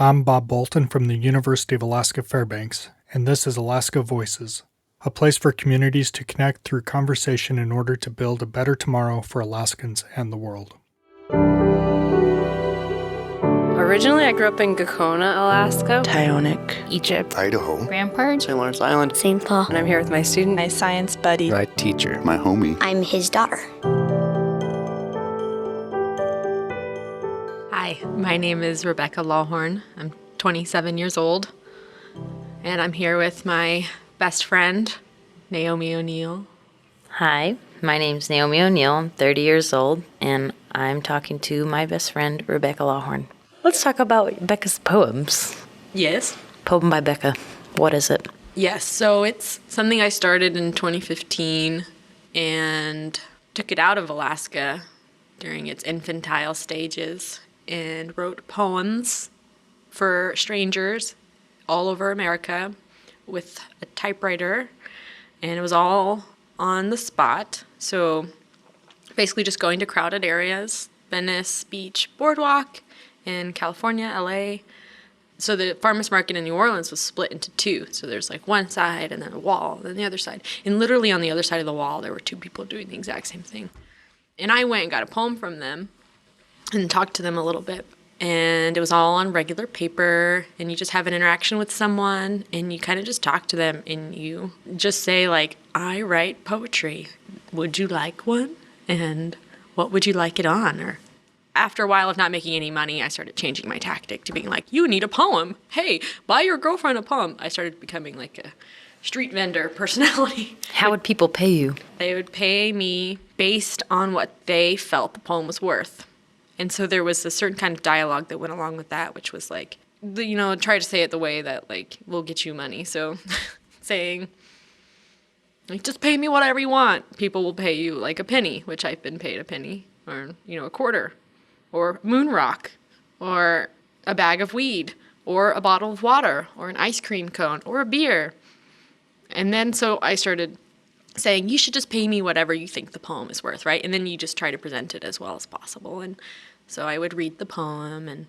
I'm Bob Bolton from the University of Alaska Fairbanks, and this is Alaska Voices, a place for communities to connect through conversation in order to build a better tomorrow for Alaskans and the world. Originally, I grew up in Gakona, Alaska, Tyonek, Egypt, Idaho, Rampart, St. Lawrence Island, St. Paul. and I'm here with my student, my science buddy, my teacher, my homie. I'm his daughter. Hi, my name is Rebecca Lawhorne. I'm 27 years old, and I'm here with my best friend, Naomi O'Neill. Hi, my name's Naomi O'Neill. I'm 30 years old, and I'm talking to my best friend, Rebecca Lawhorne. Let's talk about Becca's poems. Yes? Poem by Becca. What is it? Yes, so it's something I started in 2015 and took it out of Alaska during its infantile stages and wrote poems for strangers all over America with a typewriter, and it was all on the spot. So basically just going to crowded areas, Venice Beach Boardwalk in California, LA. So the farmers market in New Orleans was split into two. So there's like one side and then a wall, and then the other side. And literally on the other side of the wall, there were two people doing the exact same thing. And I went and got a poem from them and talked to them a little bit. And it was all on regular paper, and you just have an interaction with someone, and you kind of just talk to them, and you just say, like, I write poetry. Would you like one? And what would you like it on? Or after a while of not making any money, I started changing my tactic to being like, you need a poem. Hey, buy your girlfriend a poem. I started becoming like a street vendor personality. How would people pay you? They would pay me based on what they felt the poem was worth. And so there was a certain kind of dialogue that went along with that, which was like, try to say it the way that, like, will get you money. So saying, like, just pay me whatever you want. People will pay you, like, a penny, which I've been paid a penny, or, a quarter, or moon rock, or a bag of weed, or a bottle of water, or an ice cream cone, or a beer. And then so I started saying, you should just pay me whatever you think the poem is worth, right? And then you just try to present it as well as possible. And so I would read the poem, and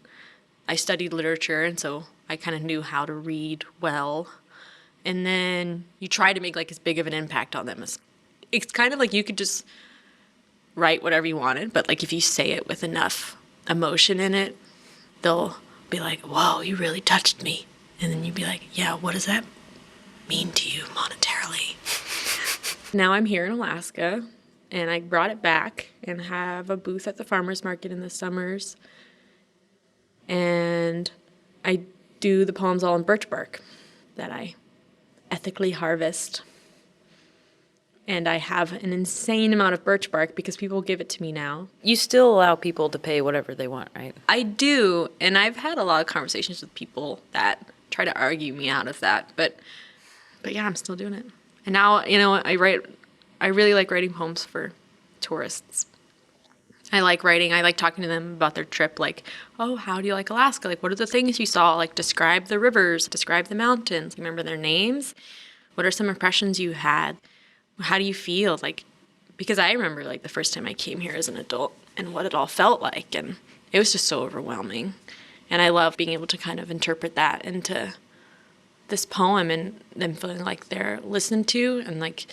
I studied literature, and so I kind of knew how to read well. And then you try to make, like, as big of an impact on them. It's kind of like you could just write whatever you wanted, but, like, if you say it with enough emotion in it, they'll be like, whoa, you really touched me. And then you'd be like, yeah, what does that mean to you monetarily? Now I'm here in Alaska, and I brought it back and have a booth at the farmers market in the summers. And I do the poems all in birch bark that I ethically harvest. And I have an insane amount of birch bark because people give it to me now. You still allow people to pay whatever they want, right? I do, and I've had a lot of conversations with people that try to argue me out of that. But yeah, I'm still doing it. And now, I really like writing poems for tourists. I like talking to them about their trip, like, oh, how do you like Alaska? Like, what are the things you saw? Like, describe the rivers, describe the mountains. Remember their names? What are some impressions you had? How do you feel? Like, because I remember, like, the first time I came here as an adult and what it all felt like, and it was just so overwhelming. And I love being able to kind of interpret that into this poem and them feeling like they're listened to, and like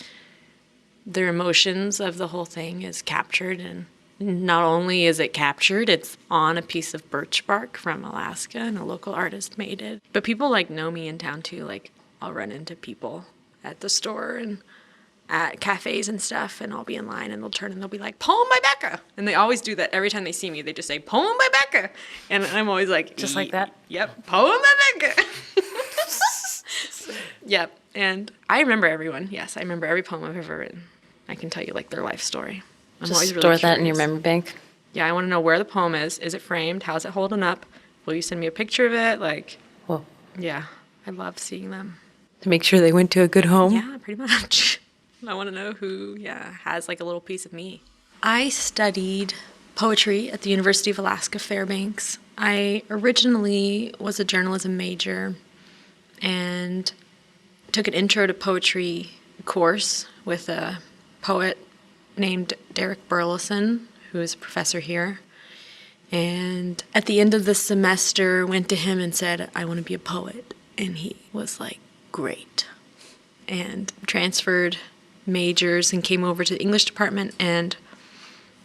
their emotions of the whole thing is captured. And not only is it captured, it's on a piece of birch bark from Alaska, and a local artist made it. But people, like, know me in town too. Like, I'll run into people at the store and at cafes and stuff, and I'll be in line, and they'll turn and they'll be like, poem by Becca. And they always do that every time they see me. They just say, poem by Becca. And I'm always like, just like that? Yep, poem by Becca. Yep. And I remember everyone. Yes, I remember every poem I've ever written. I can tell you, like, their life story. I'm just always really store curious. that in your memory bank? Yeah, I want to know where the poem is. Is it framed? How's it holding up? Will you send me a picture of it? Like, Whoa. Yeah, I love seeing them. To make sure they went to a good home? Yeah, pretty much. I want to know who, has, like, a little piece of me. I studied poetry at the University of Alaska Fairbanks. I originally was a journalism major and took an intro to poetry course with a poet named Derek Burleson, who is a professor here. And at the end of the semester, went to him and said, I want to be a poet. And he was like, great. And transferred majors and came over to the English department and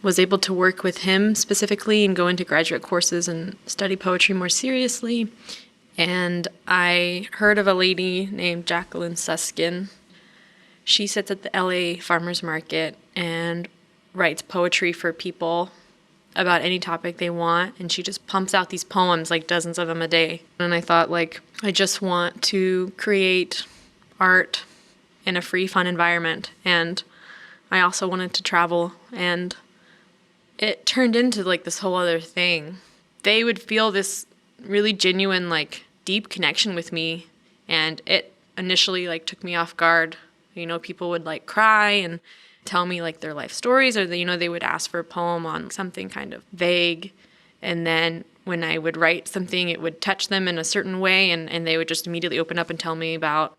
was able to work with him specifically and go into graduate courses and study poetry more seriously. And I heard of a lady named Jacqueline Suskin. She sits at the LA Farmers Market and writes poetry for people about any topic they want, and she just pumps out these poems, like dozens of them a day. And I thought, like, I just want to create art in a free, fun environment. And I also wanted to travel, and it turned into like this whole other thing. They would feel this really genuine, like, deep connection with me, and it initially like took me off guard. You know, people would like cry and tell me like their life stories, or they would ask for a poem on something kind of vague, and then when I would write something, it would touch them in a certain way, and they would just immediately open up and tell me about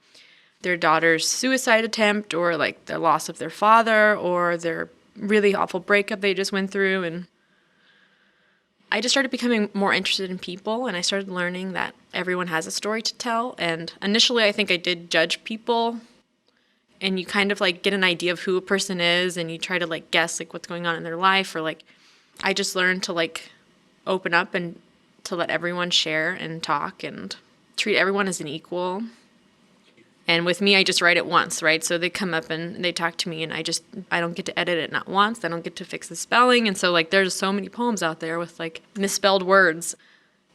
their daughter's suicide attempt, or like the loss of their father, or their really awful breakup they just went through. And I just started becoming more interested in people, and I started learning that everyone has a story to tell. And initially I think I did judge people, and you kind of like get an idea of who a person is, and you try to like guess like what's going on in their life, or like I just learned to like open up and to let everyone share and talk and treat everyone as an equal. And with me, I just write it once, right? So they come up and they talk to me, and I don't get to edit it not once. I don't get to fix the spelling. And so like there's so many poems out there with like misspelled words.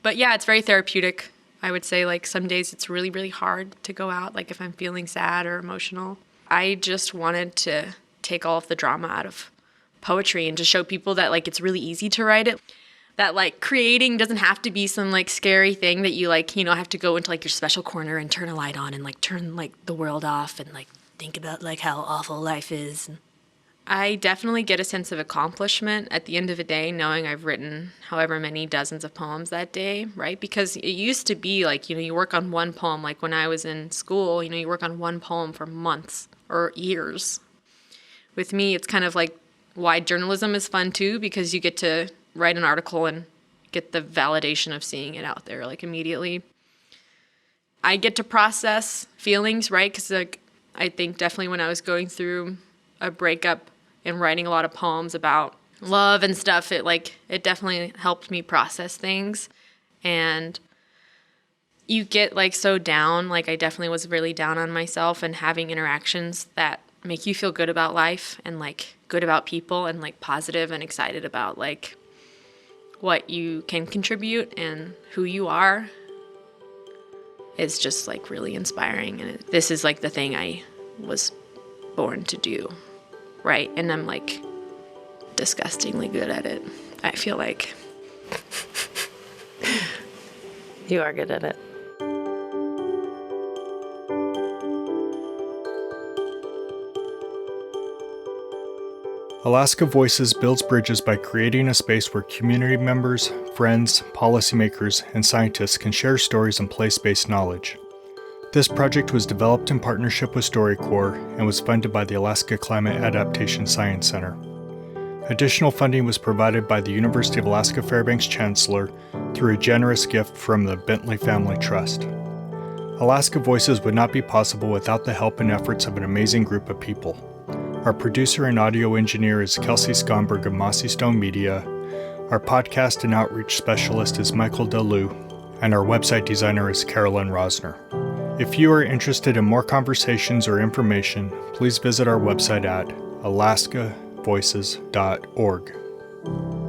But yeah, it's very therapeutic. I would say like some days it's really, really hard to go out, like if I'm feeling sad or emotional. I just wanted to take all of the drama out of poetry and just show people that like it's really easy to write it. That like creating doesn't have to be some like scary thing that you like, have to go into like your special corner and turn a light on and like turn like the world off and like think about like how awful life is. I definitely get a sense of accomplishment at the end of a day, knowing I've written however many dozens of poems that day, right? Because it used to be like, you work on one poem, like when I was in school, you work on one poem for months or years. With me, it's kind of like why journalism is fun too, because you get to write an article and get the validation of seeing it out there like immediately. I get to process feelings, right? Because like I think definitely when I was going through a breakup and writing a lot of poems about love and stuff, it definitely helped me process things. And you get like so down, like I definitely was really down on myself, and having interactions that make you feel good about life and like good about people and like positive and excited about like what you can contribute and who you are is just like really inspiring. And this is like the thing I was born to do, right? And I'm like disgustingly good at it, I feel like. You are good at it. Alaska Voices builds bridges by creating a space where community members, friends, policymakers, and scientists can share stories and place-based knowledge. This project was developed in partnership with StoryCorps and was funded by the Alaska Climate Adaptation Science Center. Additional funding was provided by the University of Alaska Fairbanks Chancellor through a generous gift from the Bentley Family Trust. Alaska Voices would not be possible without the help and efforts of an amazing group of people. Our producer and audio engineer is Kelsey Skonberg of Mossy Stone Media. Our podcast and outreach specialist is Michael Delu, and our website designer is Carolyn Rosner. If you are interested in more conversations or information, please visit our website at alaskavoices.org.